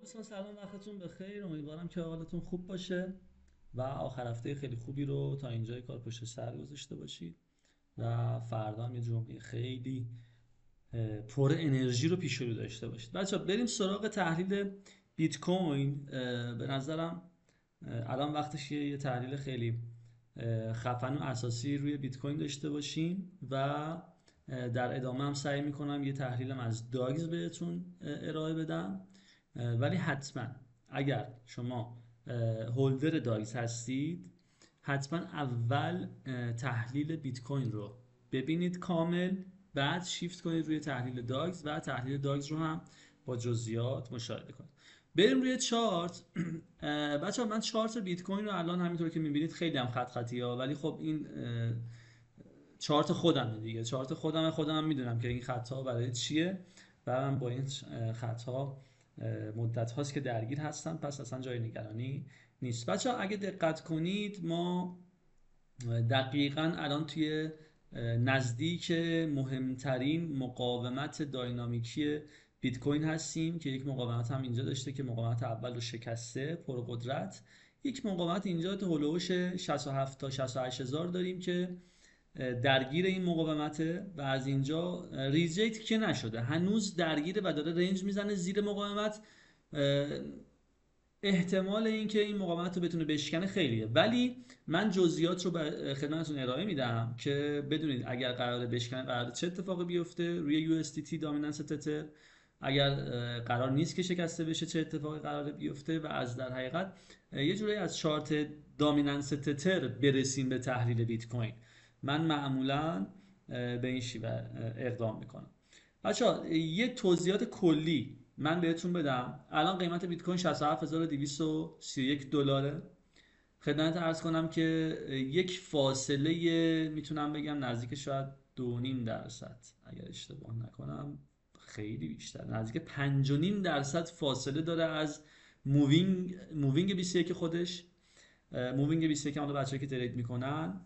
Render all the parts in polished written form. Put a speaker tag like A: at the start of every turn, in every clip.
A: دوستان سلام، وقتتون بخیر. امیدوارم که حالتون خوب باشه و آخر هفته خیلی خوبی رو تا اینجای کار پشت سر گذاشته باشید و فردا هم یه جمعه خیلی پر انرژی رو پیش رو داشته باشید. بچه‌ها بریم سراغ تحلیل بیت کوین. به نظرم الان وقتش یه تحلیل خیلی خفن و اساسی روی بیت کوین داشته باشیم و در ادامه هم سعی میکنم یه تحلیلم از داگز بهتون ارائه بدم. ولی حتما اگر شما هولدر داگز هستید، حتما اول تحلیل بیت کوین رو ببینید کامل، بعد شیفت کنید روی تحلیل داگز و تحلیل داگز رو هم با جزئیات مشاهده کنید. بریم روی چارت. بچه ها، من چارت بیت کوین رو الان همینطور که میبینید خیلی هم خط خطی ها، ولی خب این چارت خودمه دیگه. چارت خودم میدونم که این خط ها برای چیه و من با این خط ها مدت هاست که درگیر هستم، پس اصلا جای نگرانی نیست. بچه ها اگه دقت کنید، ما دقیقا الان توی نزدیک مهمترین مقاومت داینامیکی بیت کوین هستیم که یک مقاومت هم اینجا داشته که مقاومت اول رو شکسته پرقدرت. یک مقاومت اینجا تو هلوش 67 تا 68 هزار داریم که درگیر این مقاومته و از اینجا ریجکت که نشده، هنوز درگیره و داره رنج میزنه زیر مقاومت. احتمال اینکه این مقاومت رو بتونه بشکنه خیلیه، ولی من جزئیات رو به خدمتتون ارائه میدم که بدونید اگر قراره بشکنه قراره چه اتفاقی بیفته روی USDT دامیننس تتر، اگر قرار نیست که شکسته بشه چه اتفاقی قراره بیفته، و از در حقیقت یه جوری از چارت دامیننس تتر برسیم به تحلیل بیت کوین. من معمولا به این شیوه اقدام میکنم. بچه‌ها یه توضیحات کلی من بهتون بدم. الان قیمت بیت کوین 67231 دلاره. خدمت عرض کنم که یک فاصله میتونم بگم نزدیک شاید 2.5%، اگر اشتباه نکنم خیلی بیشتر، نزدیک 5.5% فاصله داره از مووینگ 21 خودش. مووینگ 21 حالا بچه‌ای که ترید میکنن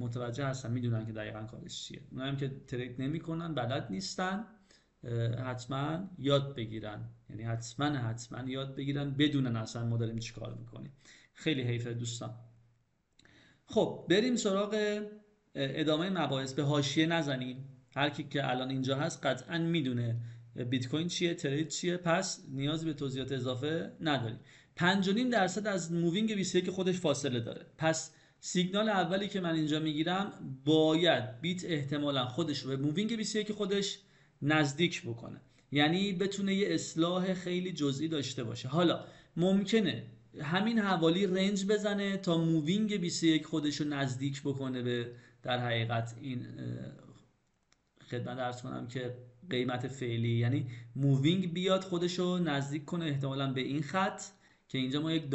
A: متوجه هستن، میدونن که دقیقا کارش چیه. اونایی که ترید نمیکنن بلد نیستن، حتما یاد بگیرن، یعنی حتما یاد بگیرن بدونن اصلا ما داریم چیکار میکنیم. خیلی حیفه دوستان. خب بریم سراغ ادامه مباحث. به حاشیه نزنیم، هر کی که الان اینجا هست قطعا میدونه بیت کوین چیه، ترید چیه، پس نیازی به توضیحات اضافه نداریم. 5.5% از مووینگ 21 خودش فاصله داره، پس سیگنال اولی که من اینجا میگیرم باید بیت احتمالا خودش رو به مووینگ 21 خودش نزدیک بکنه، یعنی بتونه یه اصلاح خیلی جزئی داشته باشه. حالا ممکنه همین حوالی رنج بزنه تا مووینگ 21 خودش رو نزدیک بکنه به در حقیقت این خدمت درس کنم که قیمت فعلی، یعنی مووینگ بیاد خودش رو نزدیک کنه احتمالا به این خط که اینجا ما یک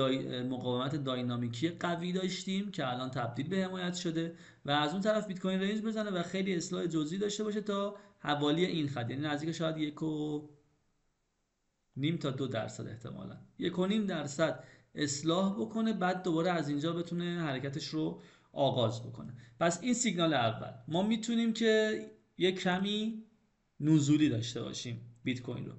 A: مقاومت داینامیکی قوی داشتیم که الان تبدیل به حمایت شده، و از اون طرف بیت کوین رنج بزنه و خیلی اصلاح جزئی داشته باشه تا حوالی این خط، یعنی نزدیک شاید 1.5 تا 2% احتمالا 1.5% اصلاح بکنه، بعد دوباره از اینجا بتونه حرکتش رو آغاز بکنه. پس این سیگنال اول. ما میتونیم که یک کمی نزولی داشته باشیم بیت کوین رو.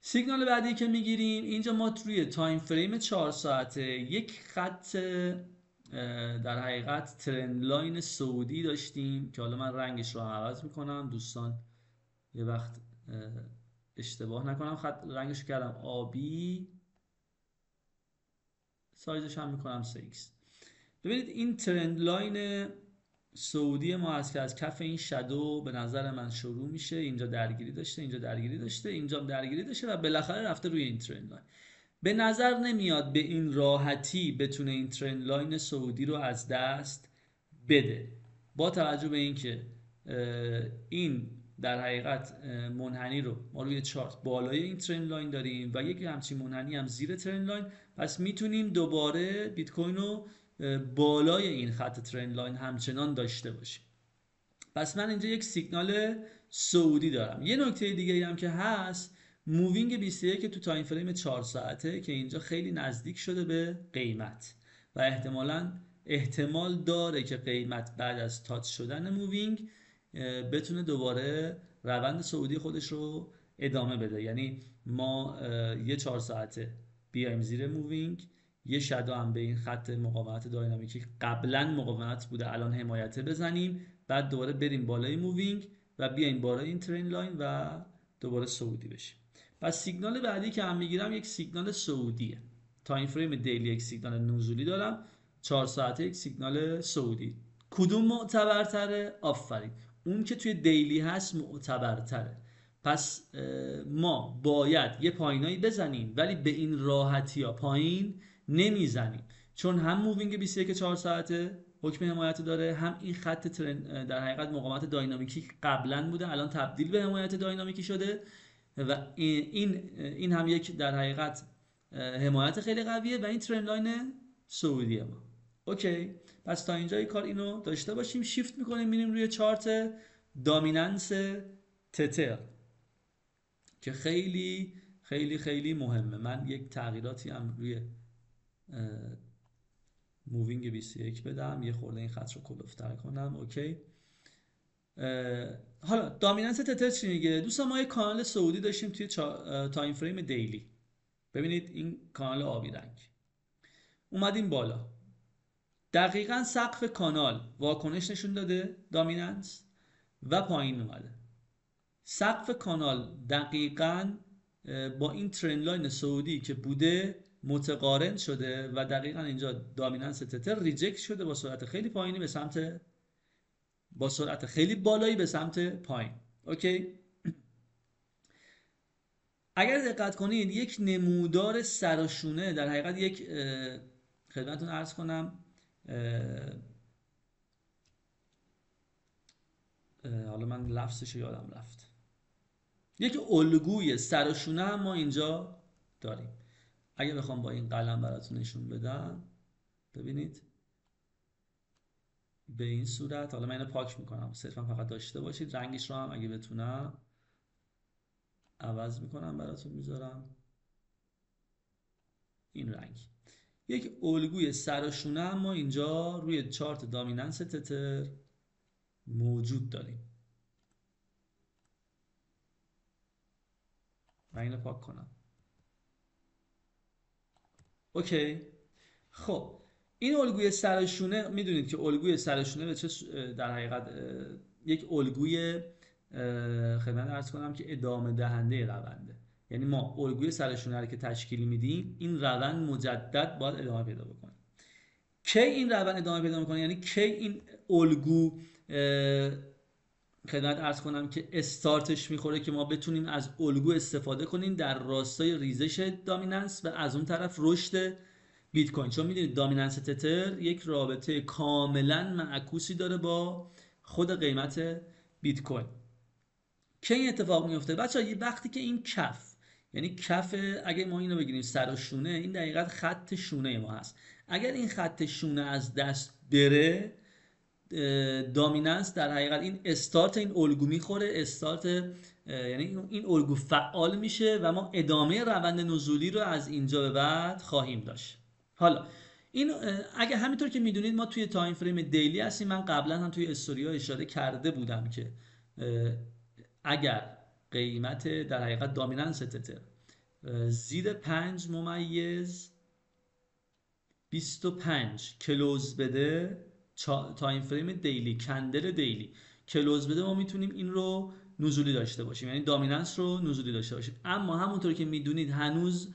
A: سیگنال بعدی که میگیریم اینجا، ما روی تایم فریم 4 ساعته یک خط در حقیقت ترند لاین سعودی داشتیم که حالا من رنگش رو هم عوض میکنم دوستان، یه وقت اشتباه نکنم. خط رنگش کردم آبی، سایزش هم میکنم 3x. ببینید این ترند لاین سعودی ما هست که از کف این شادو به نظر من شروع میشه، اینجا درگیری داشته، اینجا درگیری داشته، اینجا درگیری داشته و بالاخره رفته روی این ترند لاین. به نظر نمیاد به این راحتی بتونه این ترند لاین سعودی رو از دست بده، با توجه به اینکه این در حقیقت منحنی رو ما روی چارت بالای این ترند لاین داریم و یک همچین منحنی هم زیر ترند لاین، پس میتونیم دوباره بیت کوین رو بالای این خط ترند لاین همچنان داشته باشیم. پس من اینجا یک سیگنال سعودی دارم. یه نکته دیگه هم که هست، مووینگ 21 که تو تایم فریم 4 ساعته که اینجا خیلی نزدیک شده به قیمت و احتمال داره که قیمت بعد از تاچ شدن مووینگ بتونه دوباره روند صعودی خودش رو ادامه بده. یعنی ما یه 4 ساعته بیایم زیر مووینگ، یه شادو هم به این خط مقاومت داینامیکی قبلا مقاومت بوده الان حمایته بزنیم، بعد دوباره بریم بالای مووینگ و بیایم بالای این ترین لاین و دوباره صعودی بشیم. پس سیگنال بعدی که هم میگیرم یک سیگنال صعودیه. تایم فریم دیلی یک سیگنال نزولی دارم، 4 ساعته یک سیگنال صعودی. کدوم معتبرتره؟ آفرین، اون که توی دیلی هست معتبرتره. پس ما باید یه پایینایی بزنیم، ولی به این راحتی ها پایین نمیزنیم، چون هم مووینگ 21 4 ساعته حکم حمایت داره، هم این خط در حقیقت مقاومت داینامیکی قبلا بوده الان تبدیل به حمایت داینامیکی شده و این هم یک در حقیقت حمایت خیلی قویه و این ترند لاین صعودی ما. اوکی، پس تا اینجای کار اینو داشته باشیم. شیفت میکنیم میریم روی چارت دامیننس تتر که خیلی خیلی خیلی مهمه. من یک تغییراتی هم روی مووینگ 21 بدم، یه خورده این خط رو کلوفتر کنم. اوکی، حالا دامیننس تتر چی میگه؟ دوستان ما یک کانال صعودی داشتیم توی تایم فریم دیلی. ببینید این کانال آبی رنگ اومدیم بالا، دقیقاً سقف کانال واکنش نشون داده دامیننس و پایین اومده. سقف کانال دقیقاً با این ترند لاین صعودی که بوده متقارن شده و دقیقاً اینجا دامیننس تتر ریجکت شده با سرعت خیلی پایینی به سمت، با سرعت خیلی بالایی به سمت پایین. اوکی، اگر دقت کنید یک نمودار سراشونه در حقیقت یک خدمتتون عرض کنم، حالا من لفظش یادم رفت، یک الگوی سراشونه هم ما اینجا داریم. اگه بخوام با این قلم براتون نشون بدم، ببینید به این صورت. حالا من اینو پاک میکنم صرفا فقط داشته باشید، رنگش رو هم اگه بتونم عوض میکنم براتون میذارم این رنگ. یک الگوی سراشونه هم ما اینجا روی چارت دامیننس تتر موجود داریم. من اینو پاک کنم. اوکی، خب این الگوی سراشونه، میدونید که الگوی سراشونه به چه در حقیقت یک الگوی خدمت عرض کنم که ادامه دهنده رونده. یعنی ما الگوی سراشونه رو که تشکیل میدیم این روند مجدد باید ادامه پیدا بکنه. کی این روند ادامه پیدا میکنه؟ یعنی کی این الگو خدمت عرض کنم که استارتش میخوره که ما بتونیم از الگو استفاده کنیم در راستای ریزش دامیننس و از اون طرف رشد بیت کوین. چون میدونید دامیننس تتر یک رابطه کاملا معکوسی داره با خود قیمت بیت کوین. کی این اتفاق میفته بچه‌ها؟ وقتی که این کف، یعنی کف، اگه ما اینو بگیریم سراشونه، این دقیقاً خط شونه ما هست. اگر این خط شونه از دست بره، دامیننس در حقیقت این استارت این الگو میخوره، استارت یعنی این الگو فعال میشه و ما ادامه روند نزولی رو از اینجا به بعد خواهیم داشت. حالا این اگه همینطور که میدونید ما توی تایم فریم دیلی هستیم. من قبلا هم توی استوریا اشاره کرده بودم که اگر قیمت در حقیقت دامیننس تتر زیر 5.25 کلوز بده، تایم فریم دیلی، کندل دیلی کلوز بده، ما میتونیم این رو نزولی داشته باشیم، یعنی دامیننس رو نزولی داشته باشیم. اما همونطور که میدونید هنوز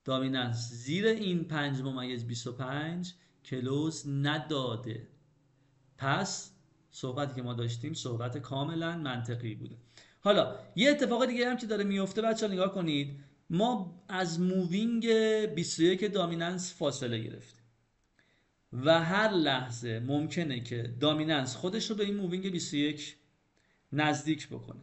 A: دامیننس زیر این 5.25 کلوز نداده. پس صحبتی که ما داشتیم صحبت کاملا منطقی بوده. حالا یه اتفاق دیگه هم که داره میفته بچه‌ها نگاه کنید. ما از مووینگ 21 دامیننس فاصله گرفتیم و هر لحظه ممکنه که دامیننس خودش رو به این مووینگ 21 نزدیک بکنه.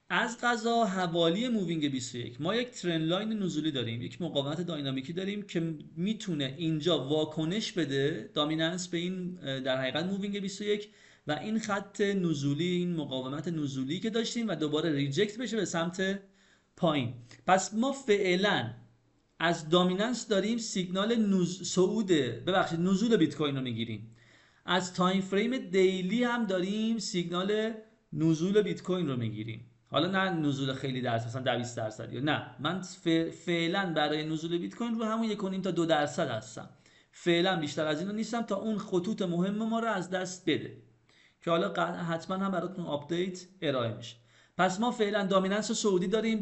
A: از قضا حوالی مووینگ 21 ما یک ترند لاین نزولی داریم، یک مقاومت داینامیکی داریم که میتونه اینجا واکنش بده دامیننس به این در حقیقت مووینگ 21 و این خط نزولی، این مقاومت نزولی که داشتیم و دوباره ریجکت بشه به سمت پایین. پس ما فعلا از دامیننس داریم سیگنال نزول بیت کوین رو میگیریم. از تایم فریم دیلی هم داریم سیگنال نزول بیت کوین رو میگیریم. حالا نه نزول خیلی درصد، مثلا 20% یا نه، من فعلا برای نزول بیت کوین رو همون 1.5 تا 2% هستم. فعلا بیشتر از اینو نیستم تا اون خطوط مهم ما رو از دست بده، که حالا حتما هم براتون آپدیت ارائه میشه. پس ما فعلا دامیننس سعودی داریم،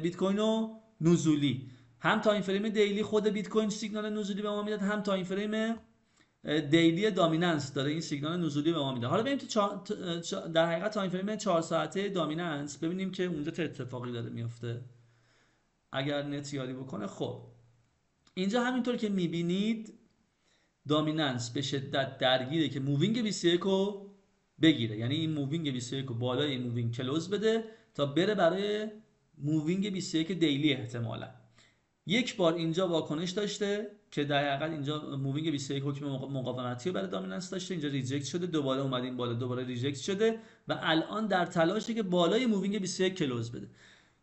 A: بیت کوین و نزولی، هم تایم فریم دیلی خود بیت کوین سیگنال نزولی به ما میداد، هم تایم فریم دیلی دامیننس داره این سیگنال نزولی به ما میده. حالا بریم تو در حقیقت تایم فریم 4 ساعته دامیننس ببینیم که اونجا چه اتفاقی داره میفته اگر نت یاری بکنه. خب اینجا همینطور که میبینید دامیننس به شدت درگیره که مووینگ 21 رو بگیره، یعنی این مووینگ 21 رو بالای این مووینگ کلوز بده تا بره برای مووینگ 21 دیلی. احتمالا یک بار اینجا واکنش داشته که در حقیقت اینجا مووینگ 21 حکم مقاومتی رو برای دامیننس داشته، اینجا ریجکت شده، دوباره اومد این بالا، دوباره ریجکت شده و الان در تلاشه که بالای مووینگ 21 کلوز بده.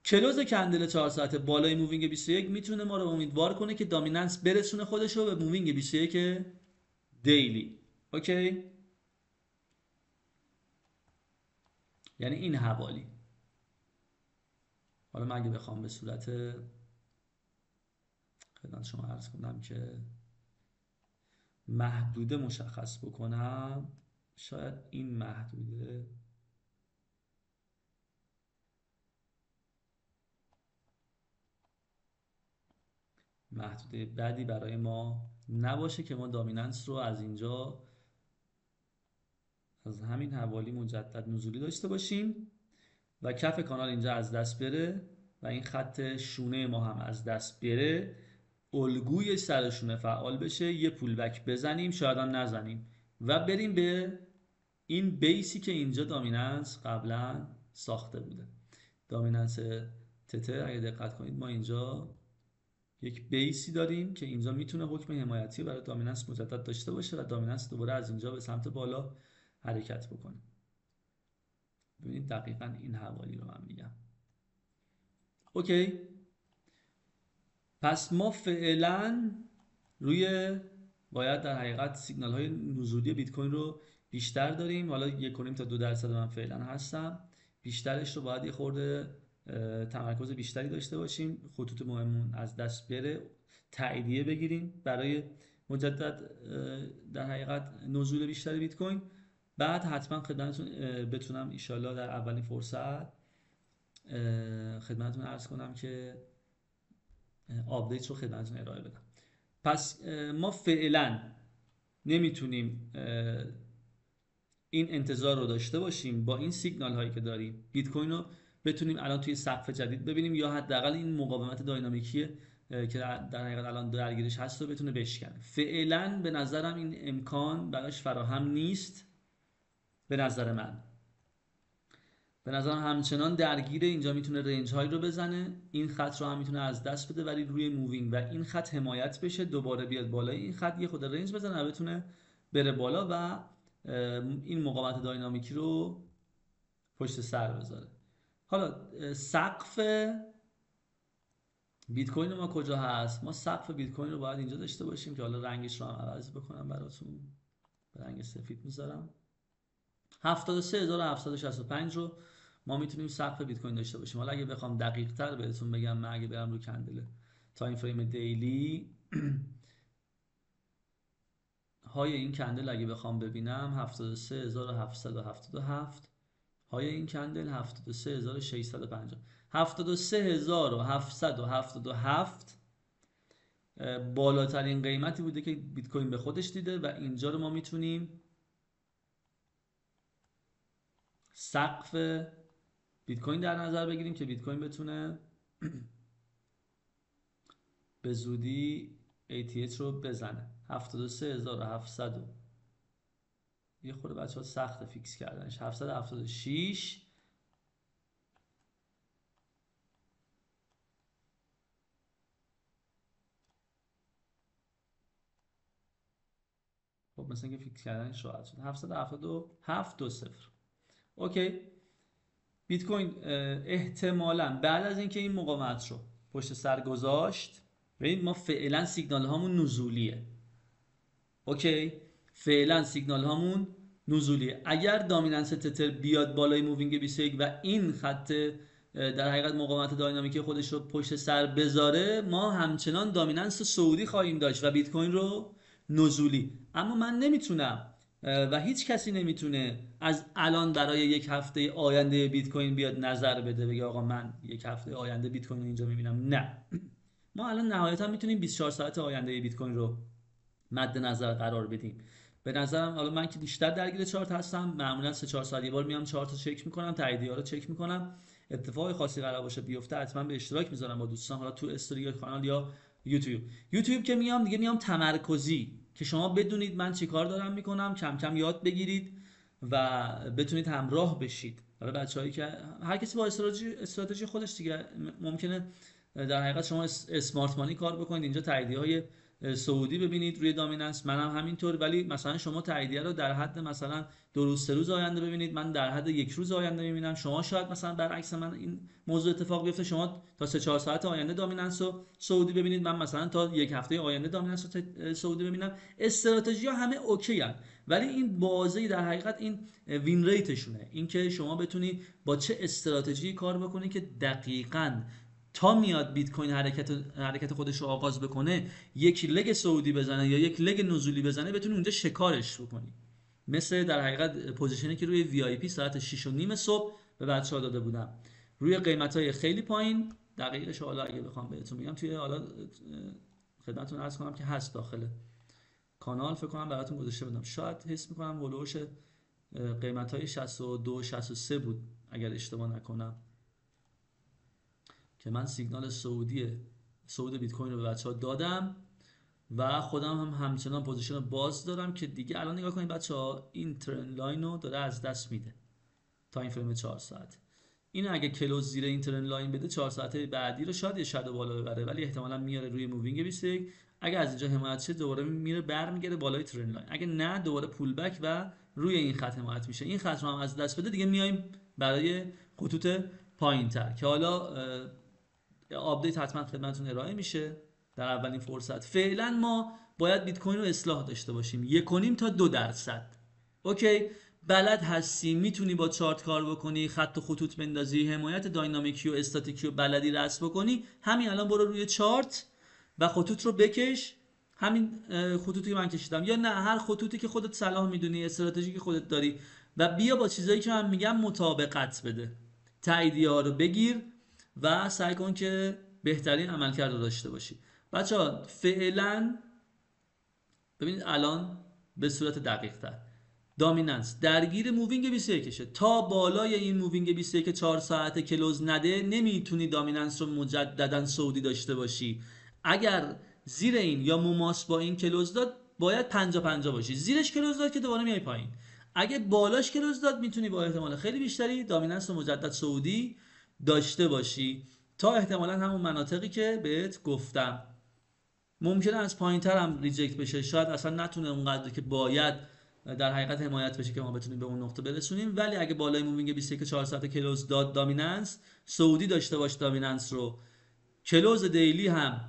A: کلوز کندل 4 ساعته بالای مووینگ 21 میتونه ما رو امیدوار کنه که دامیننس برسونه خودش رو به مووینگ 21 دیلی. اوکی، یعنی این حوالی. حالا من اگه بخوام به صورت خدمت شما عرض کنم که محدوده مشخص بکنم، شاید این محدوده بدی برای ما نباشه که ما دامیننس رو از اینجا از همین حوالی مجدد نزولی داشته باشیم و کف کانال اینجا از دست بره و این خط شونه ما هم از دست بره، الگوی سر شونه فعال بشه، یه پول بک بزنیم، شاید هم نزنیم و بریم به این بیسی که اینجا دامیننس قبلا ساخته بوده. دامیننس تتر اگه دقت کنید ما اینجا یک بیسی داریم که اینجا میتونه حکم حمایتی برای دامیننس مجدد داشته باشه و دامیننس دوباره از اینجا به سمت بالا حرکت بکنه. ببینید دقیقاً این حوالی رو من میگم. اوکی، پس ما فعلا باید در حقیقت سیگنال های نزولی بیت کوین رو بیشتر داریم. حالا 1.5 تا 2% من فعلا هستم، بیشترش رو باید یه خورده تمرکز بیشتری داشته باشیم، خطوط مهمون از دست بره، تاییدیه بگیریم برای مجدد در حقیقت نزول بیشتر بیت کوین. بعد حتما خدمتتون بتونم ایشالله در اولین فرصت خدمتتون عرض کنم که آپدیت رو خدمتتون ارائه بدم. پس ما فعلا نمیتونیم این انتظار رو داشته باشیم با این سیگنال هایی که داریم بیت کوین رو بتونیم الان توی سقف جدید ببینیم یا حداقل این مقاومت داینامیکی که در حقیقت الان درگیرش هست رو بتونه بشکنه. فعلا به نظرم این امکان براش فراهم نیست. به نظرم همچنان درگیره، اینجا میتونه رنج های رو بزنه، این خط رو هم میتونه از دست بده ولی روی مووینگ و این خط حمایت بشه، دوباره بیاد بالای این خط یه خود رنج بزنه و بتونه بره بالا و این مقاومت داینامیکی رو پشت سر بذاره. حالا سقف بیت کوین ما کجا هست؟ ما سقف بیت کوین رو باید اینجا داشته باشیم که حالا رنگش رو هم عوض بکنم براتون، به رنگ سفید میذارم. 73765 رو ما میتونیم سقف بیت کوین داشته باشیم. حالا اگه بخوام دقیق تر بهتون بگم، من اگه برم رو کندل تایم فریم دیلی های این کندل اگه بخوام ببینم 73777، های این کندل 73650، 73777 بالاترین قیمتی بوده که بیت کوین به خودش دیده و اینجا رو ما میتونیم سقف بیت کوین در نظر بگیریم که بیت کوین بتونه به زودی ATH رو بزنه. 73700 یه خورده بچه ها سخت فیکس کردنش. 776 خب مثلا که فیکس کردنش راحت شد. 777.20 اوکی. بیت کوین احتمالاً بعد از اینکه این مقاومت رو پشت سر گذاشت، ببینید ما فعلا سیگنال هامون نزولیه. اوکی، فعلا سیگنال هامون نزولی. اگر دامیننس تتر بیاد بالای مووینگ 21 و این خط در حقیقت مقاومت داینامیکی خودش رو پشت سر بذاره، ما همچنان دامیننس سعودی خواهیم داشت و بیت کوین رو نزولی. اما من نمیتونم و هیچ کسی نمیتونه از الان برای یک هفته آینده بیت کوین بیاد نظر بده، بگه آقا من یک هفته آینده بیت کوین رو اینجا میبینم. نه، ما الان نهایتا میتونیم 24 ساعت آینده بیت کوین رو مد نظر قرار بدیم. به نظرم حالا من که بیشتر درگیر چارت هستم، معمولا 3-4 ساعت یه بار میام چارت رو چک میکنم، تاییدیه‌ها رو چک میکنم. اتفاقی خاصی قرار باشه بیفته حتما به اشتراک میذارم با دوستان، حالا تو استوری کانال یا یوتیوب که میام دیگه، میام تمرکزی که شما بدونید من چیکار دارم میکنم، کم کم یاد بگیرید و بتونید همراه بشید. حالا بچه‌هایی که هر کسی با استراتژی خودش دیگه، ممکنه در حقیقت شما اسمارت مانی کار بکنید، اینجا تاییدیه‌های سعودی ببینید روی دامیننس، منم همینطور، ولی مثلا شما تاییدیه رو در حد مثلا 2 روز 3 روز آینده ببینید، من در حد 1 روز آینده میبینم. شما شاید مثلا برعکس من این موضوع اتفاق بیفته، شما تا 3-4 ساعت آینده دامیننس رو سعودی ببینید، من مثلا تا یک هفته آینده دامیننس رو سعودی ببینم. استراتژی ها همه اوکی ان، ولی این بازی در حقیقت این وین ریتشونه، این که شما بتونی با چه استراتژی کار بکنی که دقیقاً تا میاد بیت کوین حرکت خودش رو آغاز بکنه، یک لگ سعودی بزنه یا یک لگ نزولی بزنه، بتونی اونجا شکارش بکنی. مثل در حقیقت پوزیشنی که روی وی آی پی ساعت 6 و نیم صبح به بچه‌ها داده بودم روی قیمت‌های خیلی پایین. دقیقش حالا اگه بخوام بهتون بگم توی حالا خدمتتون عرض کنم که هست داخل کانال، فکر کنم براتون گذاشته بودم، شاید حس می‌کنم هولوش قیمت‌های 62 63 بود اگر اشتباه نکنم، که من سیگنال صعود بیت کوین رو به بچه‌ها دادم و خودم هم همچنان پوزیشن باز دارم که دیگه الان نگاه کنید بچه‌ها، این ترند لاین رو داره از دست میده. تایم فریم 4 ساعت، این اگه کلوز زیر این ترند لاین بده 4 ساعته بعدی رو شاید یه شادو بالا ببره، ولی احتمالاً میاره روی مووینگ 21. اگه از اینجا حمایت شه دوباره میره برمیگرده بالای ترند لاین، اگه نه دوباره پول بک و روی این خط حمایت میشه. این خط رو هم از دست بده دیگه میایم برای خطوط پایین‌تر که حالا آپدیت حتما خدمتتون ارائه میشه در اولین فرصت. فعلا ما باید بیت کوین رو اصلاح داشته باشیم 1.5 تا 2%. اوکی، بلد هستی، میتونی با چارت کار بکنی، خط و خطوط بندازی، حمایت داینامیکی و استاتیکی و بلدی رسم بکنی، همین الان برو روی چارت و خطوط رو بکش، همین خطوطی که من کشیدم، یا نه هر خطوطی که خودت صلاح میدونی، استراتژی که خودت داری، و بیا با چیزایی که من میگم مطابقت بده، تاییدیه ها رو بگیر و سعی کن که بهترین عملکرد رو داشته باشی. بچه‌ها فعلا ببینید الان به صورت دقیق تر دامیننس درگیر مووینگ 21 شه، تا بالای این مووینگ 21 4 ساعته کلوز نده نمیتونی دامیننس رو مجددا سعودی داشته باشی. اگر زیر این یا مماس با این کلوز داد باید 50-50 باشی، زیرش کلوز داد که دوباره میای پایین، اگه بالاش کلوز داد میتونی با احتمال خیلی بیشتری دامیننس رو مجدد سعودی داشته باشی تا احتمالا همون مناطقی که بهت گفتم. ممکنه از پایینتر هم ریجکت بشه، شاید اصلا نتونه اونقدر که باید در حقیقت حمایت بشه که ما بتونیم به اون نقطه برسونیم، ولی اگه بالای مووینگ 21 4 ساعت کلوز داد دامیننس سعودی داشته باش دامیننس رو، کلوز دیلی هم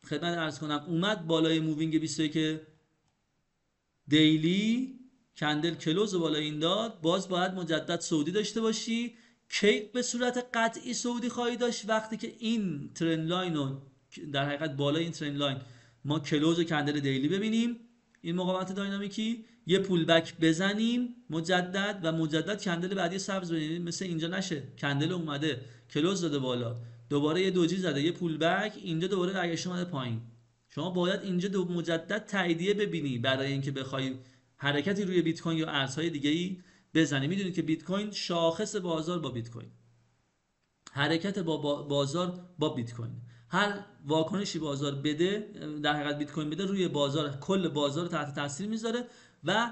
A: خدمت عرض کنم اومد بالای مووینگ 21 دیلی، کندل کلوز بالای این داد، باز باید مجدد سعودی داشته باشی. کی به صورت قطعی سعودی خواهی داشت؟ وقتی که این ترند لاین رو در حقیقت بالای این ترند لاین ما کلوز و کندل دیلی ببینیم، این مقاومت داینامیکی، یه پول بک بزنیم مجدد و مجدد کندل بعدی سبز ببینیم، مثل اینجا نشه کندل اومده کلوز داده بالا، دوباره یه دوجی زده، یه پول بک، اینجا دوباره برگشت اومده پایین. شما باید اینجا مجدد تاییدیه ببینی برای اینکه بخوای حرکتی روی بیت کوین یا ارزهای دیگه‌ای بزنی. میدونید که بیت کوین شاخص بازار با بیت کوین، حرکت با بازار با بیت کوین، هر واکنشی بازار بده در حقیقت بیت کوین بده روی بازار، کل بازار رو تحت تاثیر میذاره و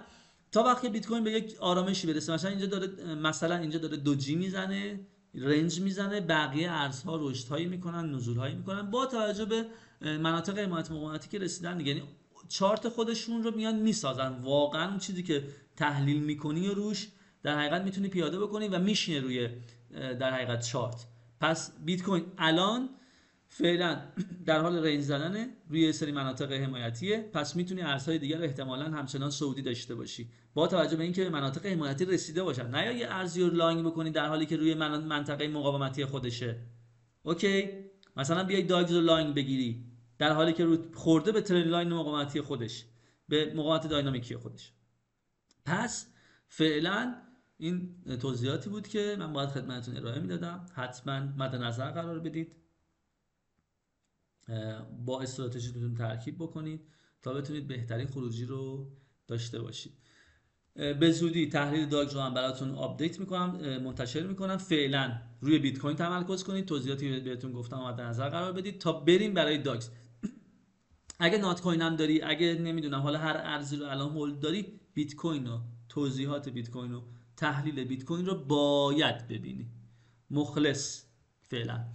A: تا وقتی بیت کوین به یک آرامشی برسه، مثلا اینجا داره دوجی میزنه، رنج میزنه، بقیه ارزها رشدهایی میکنن، نزولهایی میکنن با توجه به مناطق حمایت مقاومتی که رسیدن دیگه، یعنی چارت خودشون رو میان میسازن، واقعا اون چیزی که تحلیل میکنی و روش در حقیقت میتونی پیاده بکنی و میشینه روی در حقیقت چارت. پس بیت کوین الان فعلا در حال رنج زدنه روی سری مناطق حمایتیه، پس میتونی ارزهای دیگر رو احتمالاً همچنان سعودی داشته باشی با توجه به اینکه به مناطق حمایتی رسیده باشن، نه یا یه ارزی رو لانگ بکنی در حالی که روی منطقه مقاومتی خودشه. اوکی، مثلا بیای داگز رو لانگ بگیری در حالی که رو خورده به ترند لاین مقاومتی خودش، به مقاومت داینامیکی خودش. پس فعلا این توضیحاتی بود که من باید خدمتتون ارائه میدادم، حتما مد نظر قرار بدید، با استراتژیتون ترکیب بکنید تا بتونید بهترین خروجی رو داشته باشید. به زودی تحلیل داگز رو هم براتون آپدیت میکنم، منتشر میکنم. فعلا روی بیت کوین تمرکز کنید، توضیحاتی بهتون گفتم مد نظر قرار بدید تا بریم برای داگز. اگه نات کوین هم داری، اگه نمیدونم حالا هر ارزی رو الان هولد داری، بیت کوین رو، توضیحات بیت کوین رو، تحلیل بیت کوین رو باید ببینی. مخلص فعلا.